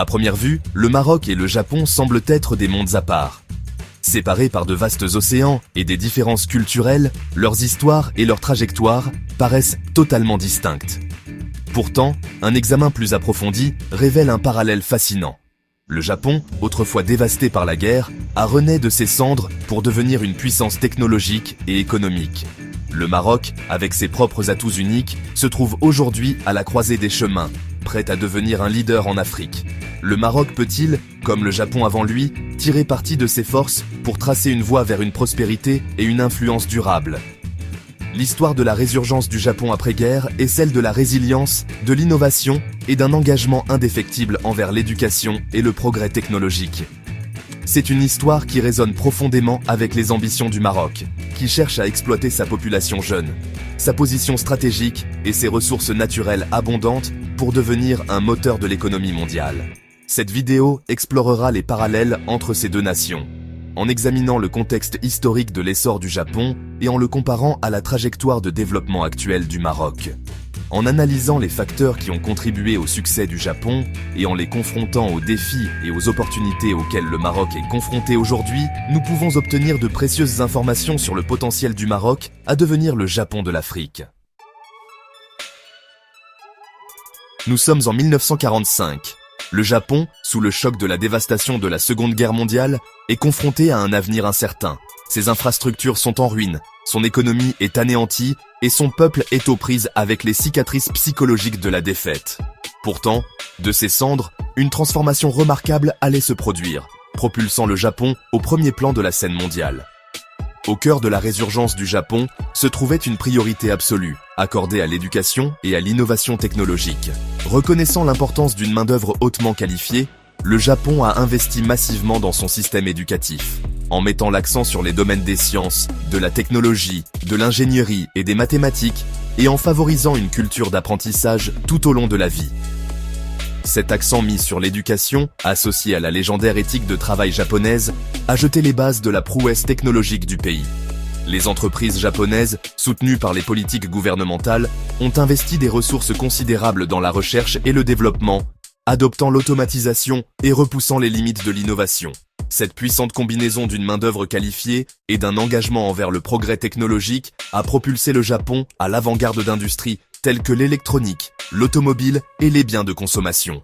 À première vue, le Maroc et le Japon semblent être des mondes à part. Séparés par de vastes océans et des différences culturelles, leurs histoires et leurs trajectoires paraissent totalement distinctes. Pourtant, un examen plus approfondi révèle un parallèle fascinant. Le Japon, autrefois dévasté par la guerre, a renaît de ses cendres pour devenir une puissance technologique et économique. Le Maroc, avec ses propres atouts uniques, se trouve aujourd'hui à la croisée des chemins, prêt à devenir un leader en Afrique. Le Maroc peut-il, comme le Japon avant lui, tirer parti de ses forces pour tracer une voie vers une prospérité et une influence durable? L'histoire de la résurgence du Japon après-guerre est celle de la résilience, de l'innovation et d'un engagement indéfectible envers l'éducation et le progrès technologique. C'est une histoire qui résonne profondément avec les ambitions du Maroc, qui cherche à exploiter sa population jeune, sa position stratégique et ses ressources naturelles abondantes pour devenir un moteur de l'économie mondiale. Cette vidéo explorera les parallèles entre ces deux nations, en examinant le contexte historique de l'essor du Japon et en le comparant à la trajectoire de développement actuelle du Maroc. En analysant les facteurs qui ont contribué au succès du Japon et en les confrontant aux défis et aux opportunités auxquels le Maroc est confronté aujourd'hui, nous pouvons obtenir de précieuses informations sur le potentiel du Maroc à devenir le Japon de l'Afrique. Nous sommes en 1945. Le Japon, sous le choc de la dévastation de la Seconde Guerre mondiale, est confronté à un avenir incertain. Ses infrastructures sont en ruine, son économie est anéantie et son peuple est aux prises avec les cicatrices psychologiques de la défaite. Pourtant, de ces cendres, une transformation remarquable allait se produire, propulsant le Japon au premier plan de la scène mondiale. Au cœur de la résurgence du Japon se trouvait une priorité absolue, accordée à l'éducation et à l'innovation technologique. Reconnaissant l'importance d'une main-d'œuvre hautement qualifiée, le Japon a investi massivement dans son système éducatif, en mettant l'accent sur les domaines des sciences, de la technologie, de l'ingénierie et des mathématiques, et en favorisant une culture d'apprentissage tout au long de la vie. Cet accent mis sur l'éducation, associé à la légendaire éthique de travail japonaise, a jeté les bases de la prouesse technologique du pays. Les entreprises japonaises, soutenues par les politiques gouvernementales, ont investi des ressources considérables dans la recherche et le développement, adoptant l'automatisation et repoussant les limites de l'innovation. Cette puissante combinaison d'une main-d'œuvre qualifiée et d'un engagement envers le progrès technologique a propulsé le Japon à l'avant-garde d'industries telles que l'électronique, l'automobile et les biens de consommation.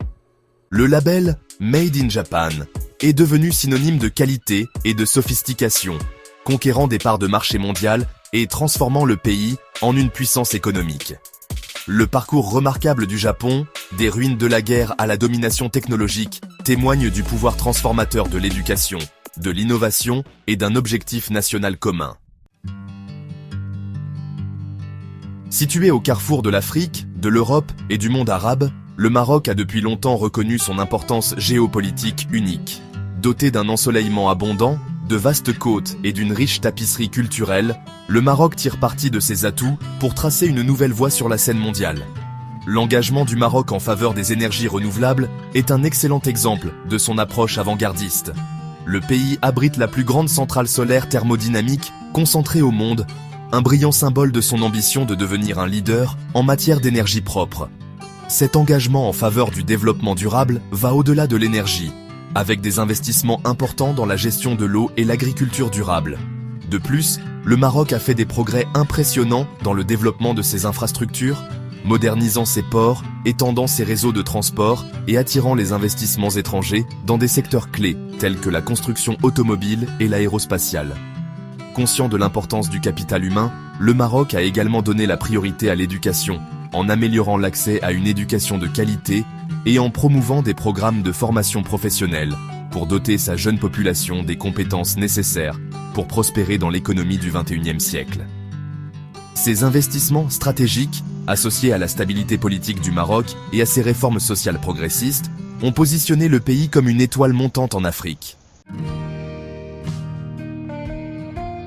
Le label Made in Japan est devenu synonyme de qualité et de sophistication, conquérant des parts de marché mondiales et transformant le pays en une puissance économique. Le parcours remarquable du Japon, des ruines de la guerre à la domination technologique, témoigne du pouvoir transformateur de l'éducation, de l'innovation et d'un objectif national commun. Situé au carrefour de l'Afrique, de l'Europe et du monde arabe, le Maroc a depuis longtemps reconnu son importance géopolitique unique. Doté d'un ensoleillement abondant, de vastes côtes et d'une riche tapisserie culturelle, le Maroc tire parti de ses atouts pour tracer une nouvelle voie sur la scène mondiale. L'engagement du Maroc en faveur des énergies renouvelables est un excellent exemple de son approche avant-gardiste. Le pays abrite la plus grande centrale solaire thermodynamique concentrée au monde, un brillant symbole de son ambition de devenir un leader en matière d'énergie propre. Cet engagement en faveur du développement durable va au-delà de l'énergie, avec des investissements importants dans la gestion de l'eau et l'agriculture durable. De plus, le Maroc a fait des progrès impressionnants dans le développement de ses infrastructures, modernisant ses ports, étendant ses réseaux de transport et attirant les investissements étrangers dans des secteurs clés tels que la construction automobile et l'aérospatiale. Conscient de l'importance du capital humain, le Maroc a également donné la priorité à l'éducation, en améliorant l'accès à une éducation de qualité et en promouvant des programmes de formation professionnelle pour doter sa jeune population des compétences nécessaires pour prospérer dans l'économie du XXIe siècle. Ces investissements stratégiques, associés à la stabilité politique du Maroc et à ses réformes sociales progressistes, ont positionné le pays comme une étoile montante en Afrique.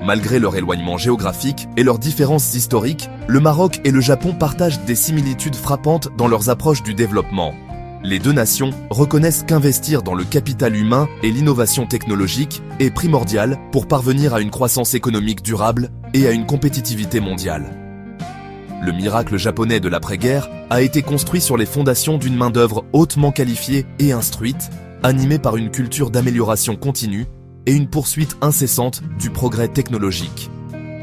Malgré leur éloignement géographique et leurs différences historiques, le Maroc et le Japon partagent des similitudes frappantes dans leurs approches du développement. Les deux nations reconnaissent qu'investir dans le capital humain et l'innovation technologique est primordial pour parvenir à une croissance économique durable et à une compétitivité mondiale. Le miracle japonais de l'après-guerre a été construit sur les fondations d'une main-d'œuvre hautement qualifiée et instruite, animée par une culture d'amélioration continue et une poursuite incessante du progrès technologique.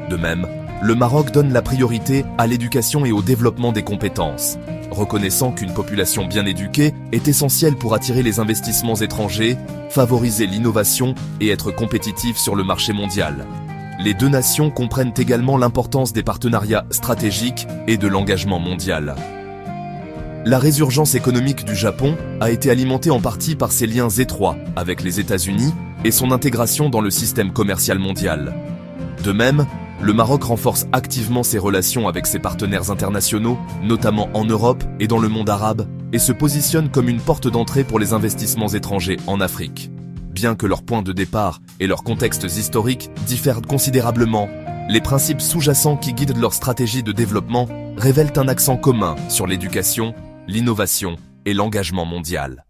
De même, le Maroc donne la priorité à l'éducation et au développement des compétences, reconnaissant qu'une population bien éduquée est essentielle pour attirer les investissements étrangers, favoriser l'innovation et être compétitif sur le marché mondial. Les deux nations comprennent également l'importance des partenariats stratégiques et de l'engagement mondial. La résurgence économique du Japon a été alimentée en partie par ses liens étroits avec les États-Unis et son intégration dans le système commercial mondial. De même, le Maroc renforce activement ses relations avec ses partenaires internationaux, notamment en Europe et dans le monde arabe, et se positionne comme une porte d'entrée pour les investissements étrangers en Afrique. Bien que leurs points de départ et leurs contextes historiques diffèrent considérablement, les principes sous-jacents qui guident leur stratégie de développement révèlent un accent commun sur l'éducation, l'innovation et l'engagement mondial.